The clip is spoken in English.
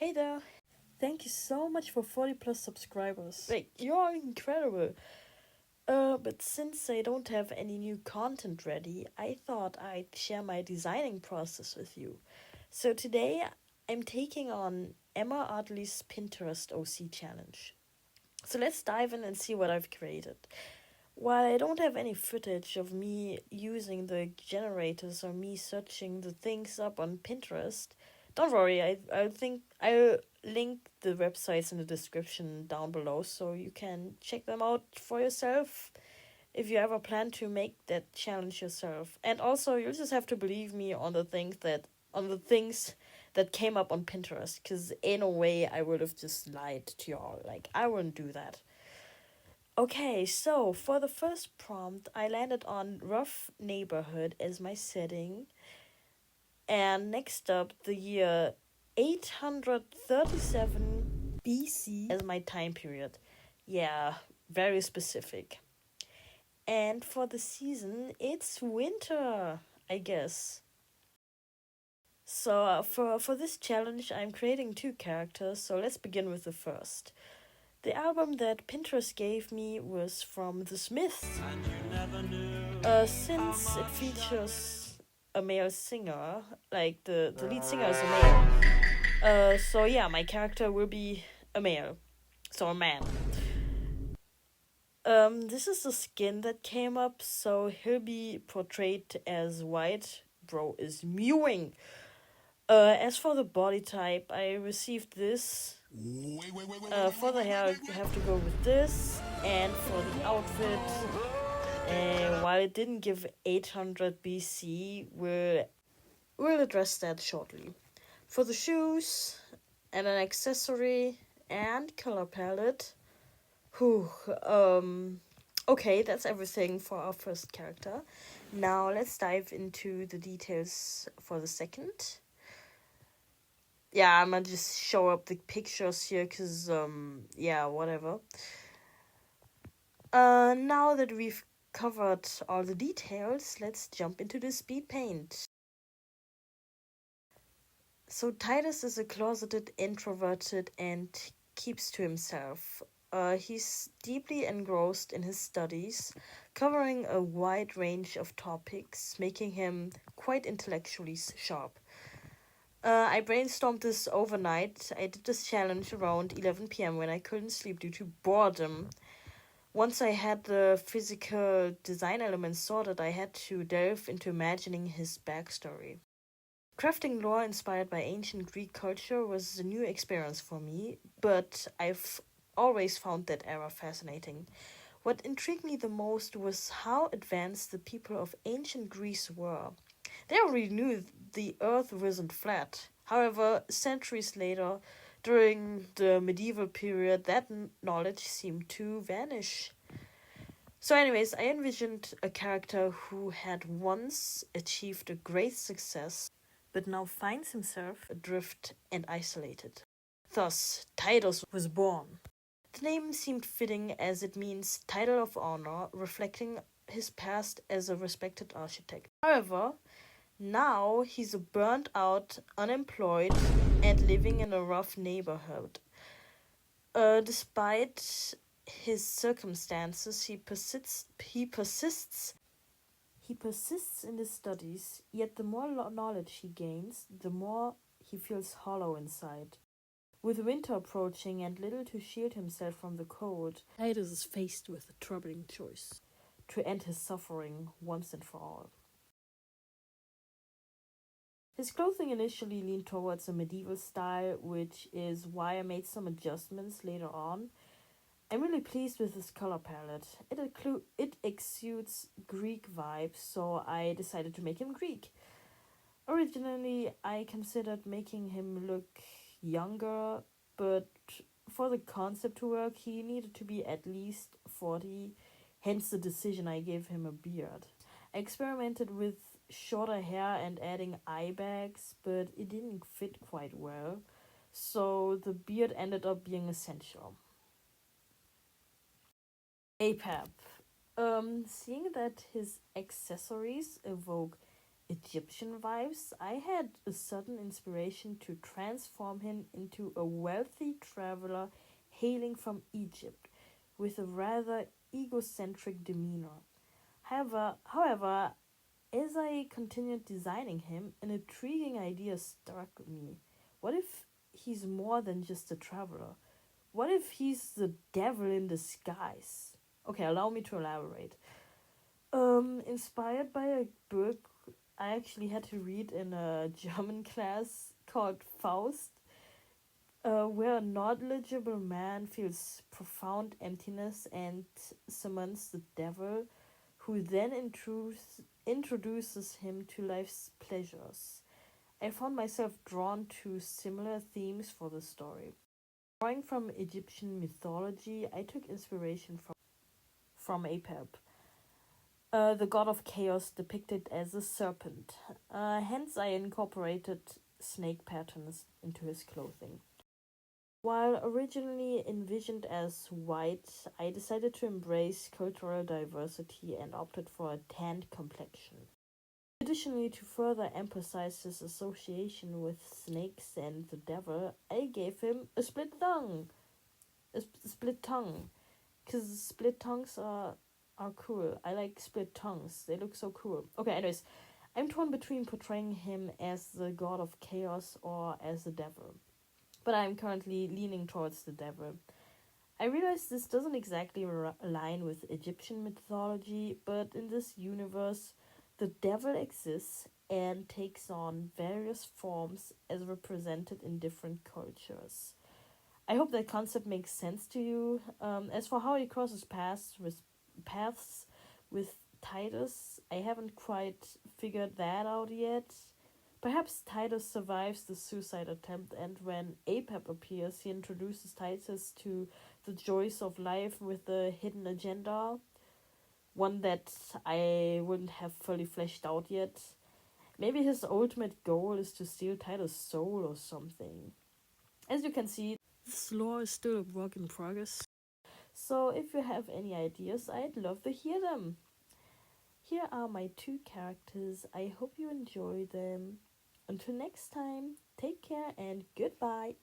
Hey there. Thank you so much for 40 plus subscribers. Like, you're incredible. But since I don't have any new content ready, I thought I'd share my designing process with you. So today I'm taking on Emma Ardley's Pinterest OC challenge. So let's dive in and see what I've created. While I don't have any footage of me using the generators or me searching the things up on Pinterest, don't worry, I think I'll link the websites in the description down below so you can check them out for yourself if you ever plan to make that challenge yourself. And also you'll just have to believe me on the things that came up on Pinterest, because in a way I would have just lied to y'all. Like, I wouldn't do that. Okay, so for the first prompt, I landed on rough neighborhood as my setting. And next up, the year 837 BC as my time period. Yeah, very specific. And for the season, it's winter, I guess. So for this challenge, I'm creating two characters, so let's begin with the first. The album that Pinterest gave me was from The Smiths. Since it features a male singer, like the lead singer is a male. So yeah, my character will be a male. So a man. This is the skin that came up, so he'll be portrayed as white. Bro is mewing. As for the body type, I received this. For the hair, you have to go with this. And for the outfit, while it didn't give 800 BC, we'll address that shortly. For the shoes, and an accessory, and color palette. Okay, that's everything for our first character. Now let's dive into the details for the second. Yeah, I'm gonna just show up the pictures here, cause yeah, whatever. Now that we've covered all the details, let's jump into the speed paint. So Titus is a closeted introverted and keeps to himself. He's deeply engrossed in his studies, covering a wide range of topics, making him quite intellectually sharp. I brainstormed this overnight. I did this challenge around 11 p.m. when I couldn't sleep due to boredom. Once I had the physical design elements sorted, I had to delve into imagining his backstory. Crafting lore inspired by ancient Greek culture was a new experience for me, but I've always found that era fascinating. What intrigued me the most was how advanced the people of ancient Greece were. They already knew the earth wasn't flat. However, centuries later, during the medieval period, that knowledge seemed to vanish. So, anyways, I envisioned a character who had once achieved a great success, but now finds himself adrift and isolated. Thus, Titus was born. The name seemed fitting as it means title of honor, reflecting his past as a respected architect. However, now he's a burnt out, unemployed, and living in a rough neighborhood. Despite his circumstances, he persists in his studies, yet the more knowledge he gains, the more he feels hollow inside. With winter approaching and little to shield himself from the cold, Titus is faced with a troubling choice: to end his suffering once and for all. His clothing initially leaned towards a medieval style, which is why I made some adjustments later on. I'm really pleased with this color palette. It exudes Greek vibes, so I decided to make him Greek. Originally, I considered making him look younger, but for the concept to work, he needed to be at least 40, hence the decision I gave him a beard. I experimented with shorter hair and adding eye bags, but it didn't fit quite well, so the beard ended up being essential. APAP. Seeing that his accessories evoke Egyptian vibes, I had a sudden inspiration to transform him into a wealthy traveler hailing from Egypt with a rather egocentric demeanor. However, as I continued designing him, an intriguing idea struck me. What if he's more than just a traveler? What if he's the devil in disguise? Okay, allow me to elaborate. Inspired by a book I actually had to read in a German class called Faust, where a knowledgeable man feels profound emptiness and summons the devil, who then introduces him to life's pleasures. I found myself drawn to similar themes for the story. Drawing from Egyptian mythology, I took inspiration from Apep, the god of chaos depicted as a serpent. Hence, I incorporated snake patterns into his clothing. While originally envisioned as white, I decided to embrace cultural diversity and opted for a tanned complexion. Additionally, to further emphasize his association with snakes and the devil, I gave him a split tongue. Split tongue. Because split tongues are cool. I like split tongues. They look so cool. Okay, anyways, I'm torn between portraying him as the god of chaos or as the devil. But I'm currently leaning towards the devil. I realize this doesn't exactly align with Egyptian mythology, but in this universe, the devil exists and takes on various forms as represented in different cultures. I hope that concept makes sense to you. As for how he crosses paths with Titus, I haven't quite figured that out yet. Perhaps Titus survives the suicide attempt, and when Apep appears, he introduces Titus to the joys of life with a hidden agenda, one that I wouldn't have fully fleshed out yet. Maybe his ultimate goal is to steal Titus' soul or something. As you can see, this lore is still a work in progress. So if you have any ideas, I'd love to hear them. Here are my two characters. I hope you enjoy them. Until next time, take care and goodbye.